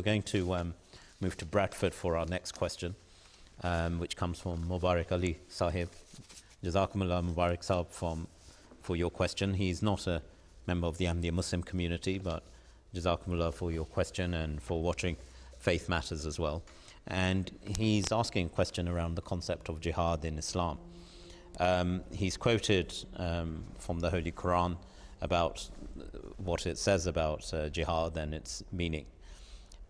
We're going to move to Bradford for our next question, which comes from Mubarak Ali Sahib. Jazakumullah Mubarak Sahib for your question. He's not a member of the Ahmadiyya Muslim community, but Jazakumullah for your question and for watching Faith Matters as well. And he's asking a question around the concept of jihad in Islam. He's quoted from the Holy Quran about what it says about jihad and its meaning.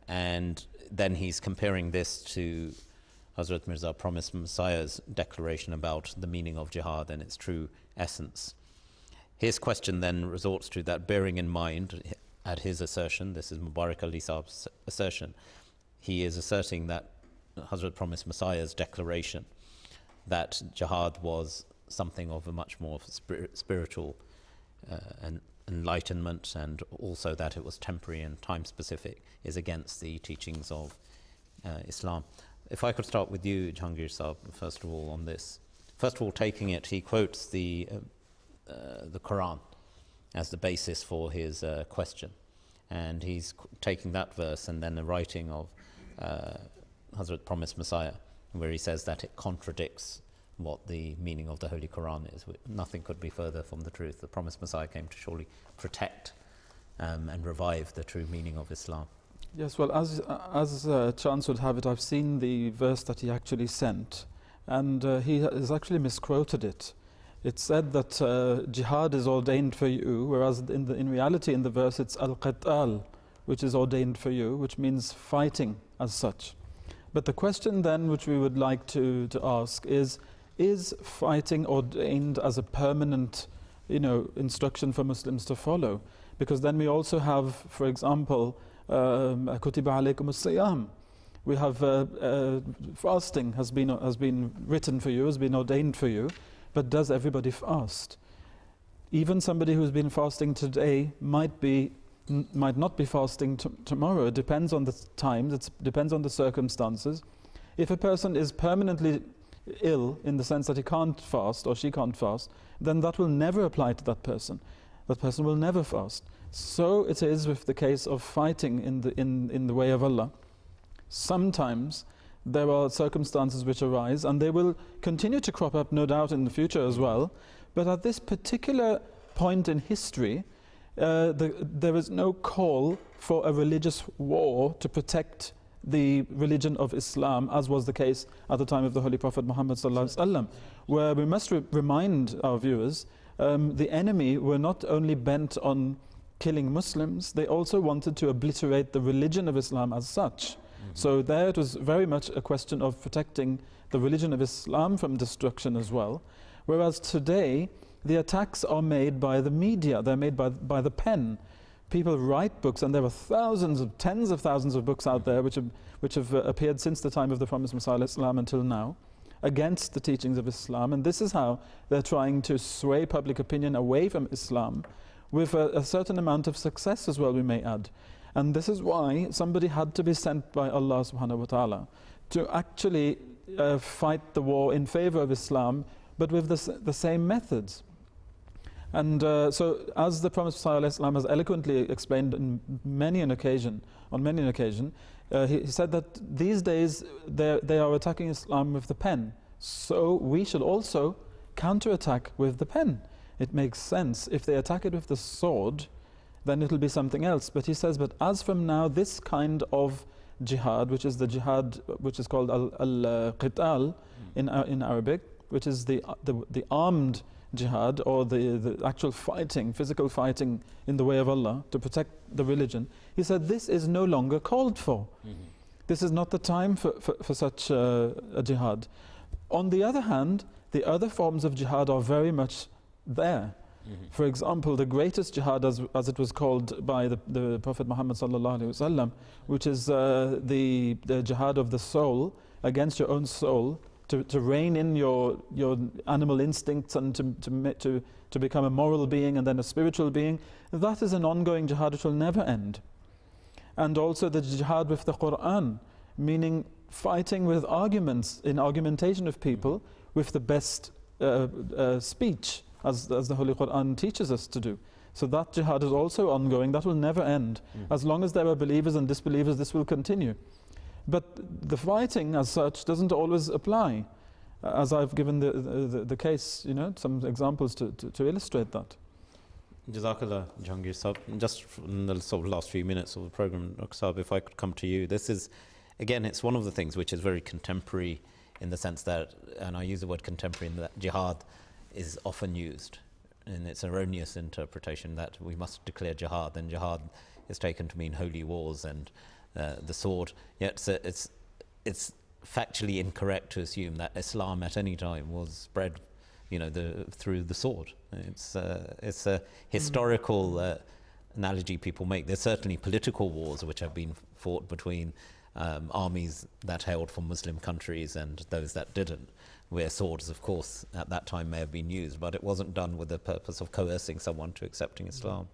And then he's comparing this to Hazrat Mirza Promised Messiah's declaration about the meaning of jihad and its true essence. His question then resorts to that, bearing in mind, at his assertion, this is Mubarak Ali Sahib's assertion, he is asserting that Hazrat Promised Messiah's declaration that jihad was something of a much more spiritual enlightenment, and also that it was temporary and time specific, is against the teachings of Islam. If I could start with you, Jahangir Sahib, first of all on this. First of all, taking it, he quotes the Quran as the basis for his question, and he's taking that verse and then the writing of Hazrat Promised Messiah, where he says that it contradicts what the meaning of the Holy Quran is. Nothing could be further from the truth. The Promised Messiah came to surely protect and revive the true meaning of Islam. Yes, well, as chance would have it, I've seen the verse that he actually sent, and he has actually misquoted it. It said that jihad is ordained for you, whereas in reality in the verse it's al-qital, which is ordained for you, which means fighting as such. But the question then which we would like to ask is fighting ordained as a permanent, instruction for Muslims to follow? Because then we also have, for example, kutiba alaykum as-siyam. We have fasting has been written for you, has been ordained for you, but does everybody fast? Even somebody who's been fasting today might not be fasting tomorrow. It depends on the times, it depends on the circumstances. If a person is permanently ill in the sense that he can't fast or she can't fast, then that will never apply to that person. That person will never fast. So it is with the case of fighting in the way of Allah. Sometimes there are circumstances which arise, and they will continue to crop up, no doubt, in the future as well. But at this particular point in history, there is no call for a religious war to protect the religion of Islam, as was the case at the time of the Holy Prophet Muhammad ﷺ, where we must remind our viewers, the enemy were not only bent on killing Muslims, they also wanted to obliterate the religion of Islam as such. So there it was very much a question of protecting the religion of Islam from destruction as well. Whereas today, the attacks are made by the media, they're made by the pen. People write books, and there are tens of thousands of books out there which have appeared since the time of the Promised Messiah Islam until now, against the teachings of Islam. And this is how they're trying to sway public opinion away from Islam, with a certain amount of success as well, we may add. And this is why somebody had to be sent by Allah subhanahu wa ta'ala to actually fight the war in favor of Islam, but with the same methods. And so, as the Promised Messiah Islam has eloquently explained on many an occasion, he said that these days they are attacking Islam with the pen. So we should also counterattack with the pen. It makes sense. If they attack it with the sword, then it'll be something else. But he says, but as from now, this kind of jihad, which is the jihad which is called al-qital in Arabic, which is the armed jihad, or the actual fighting, physical fighting in the way of Allah to protect the religion, he said this is no longer called for. This is not the time for such a jihad. On the other hand, the other forms of jihad are very much there. For example, the greatest jihad, as it was called by the Prophet Muhammad sallallahu alaihi wasallam, which is the jihad of the soul against your own soul, to rein in your animal instincts and to become a moral being and then a spiritual being. That is an ongoing jihad which will never end. And also the jihad with the Quran, meaning fighting with arguments, in argumentation of people, with the best speech, as the Holy Quran teaches us to do. So that jihad is also ongoing. That will never end. As long as there are believers and disbelievers, this will continue. But the fighting as such doesn't always apply, as I've given the case, some examples to illustrate that. Jazakallah, Jahangir Sahib. Just in the sort of last few minutes of the program, Dr. Saab, if I could come to you. This is, again, it's one of the things which is very contemporary in the sense that, and I use the word contemporary in that jihad is often used in its erroneous interpretation that we must declare jihad, and jihad is taken to mean holy wars and the sword. Yet it's factually incorrect to assume that Islam at any time was spread, through the sword. It's a historical analogy people make. There's certainly political wars which have been fought between armies that hailed from Muslim countries and those that didn't, where swords, of course, at that time may have been used, but it wasn't done with the purpose of coercing someone to accepting Islam.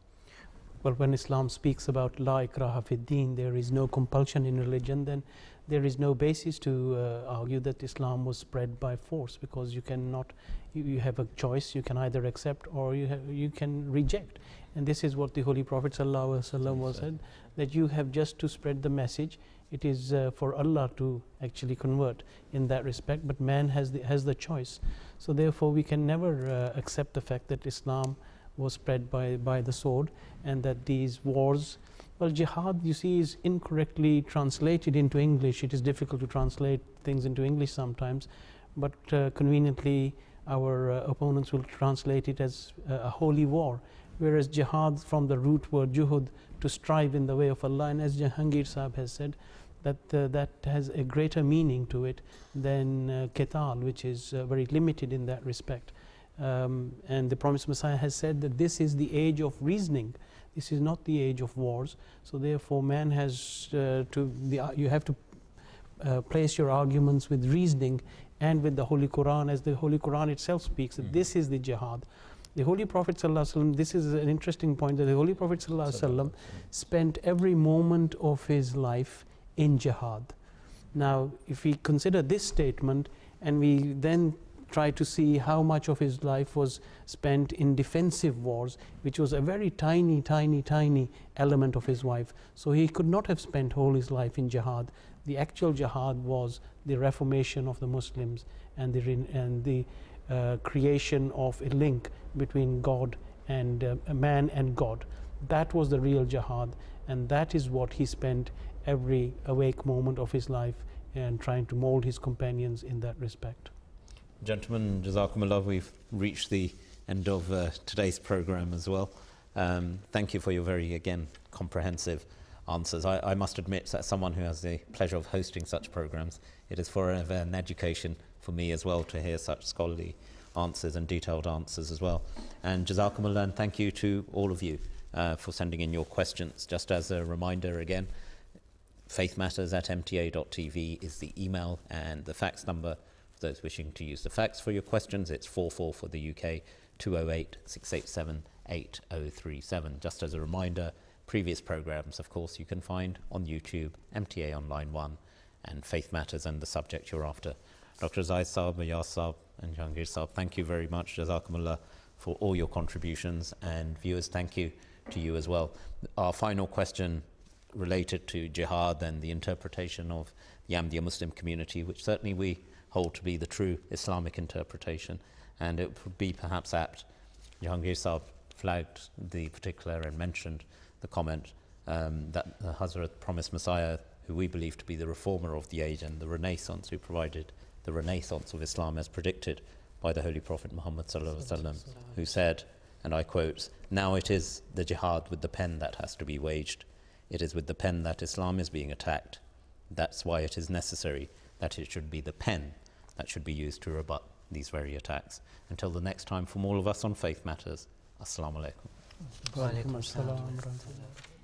Well, when Islam speaks about la ikraha fi din, there is no compulsion in religion, then there is no basis to argue that Islam was spread by force, because you cannot, you have a choice, you can either accept or you can reject. And this is what the Holy Prophet ﷺ was said, that you have just to spread the message. It is for Allah to actually convert in that respect, but man has the choice. So therefore we can never accept the fact that Islam was spread by the sword, and that these wars, well, jihad, you see, is incorrectly translated into English. It is difficult to translate things into English sometimes, but conveniently our opponents will translate it as a holy war, whereas jihad from the root word juhud, to strive in the way of Allah, and as Jahangir Sahib has said, that has a greater meaning to it than qital, which is very limited in that respect. And the promised Messiah has said that this is the age of reasoning. This is not the age of wars. So therefore man has you have to place your arguments with reasoning and with the Holy Quran, as the Holy Quran itself speaks, that this is the jihad. The Holy Prophet ﷺ, this is an interesting point, that the Holy Prophet ﷺ spent every moment of his life in jihad. Now if we consider this statement and we then try to see how much of his life was spent in defensive wars, which was a very tiny element of his life, so he could not have spent all his life in jihad. The actual jihad was the reformation of the Muslims and the creation of a link between God and man and God. That was the real jihad, and that is what he spent every awake moment of his life and trying to mold his companions in that respect. Gentlemen, Jazakumullah, we've reached the end of today's program as well. Thank you for your very, again, comprehensive answers. I must admit, as someone who has the pleasure of hosting such programs, it is forever an education for me as well to hear such scholarly answers and detailed answers as well. And Jazakumullah, and thank you to all of you for sending in your questions. Just as a reminder again, faithmatters@mta.tv is the email, and the fax number for those wishing to use the fax for your questions, it's 44 for the UK, 208 687 8037. Just as a reminder, previous programs, of course, you can find on YouTube, MTA Online 1, and Faith Matters and the subject you're after. Dr. Zaid Saab, Ayaz Saab, and Jahangir Saab, thank you very much, Jazakumullah, for all your contributions, and viewers, thank you to you as well. Our final question related to jihad and the interpretation of the Ahmadiyya Muslim community, which certainly we hold to be the true Islamic interpretation, and it would be perhaps apt, Jahangir Saab flagged the particular and mentioned the comment that the Hazrat promised Messiah, who we believe to be the reformer of the age and the Renaissance, who provided the Renaissance of Islam as predicted by the Holy Prophet Muhammad ﷺ, who said, and I quote, "Now it is the jihad with the pen that has to be waged. It is with the pen that Islam is being attacked. That's why it is necessary that it should be the pen that should be used to rebut these very attacks." Until the next time, from all of us on Faith Matters, Assalamu alaikum. Wa alaikum assalam.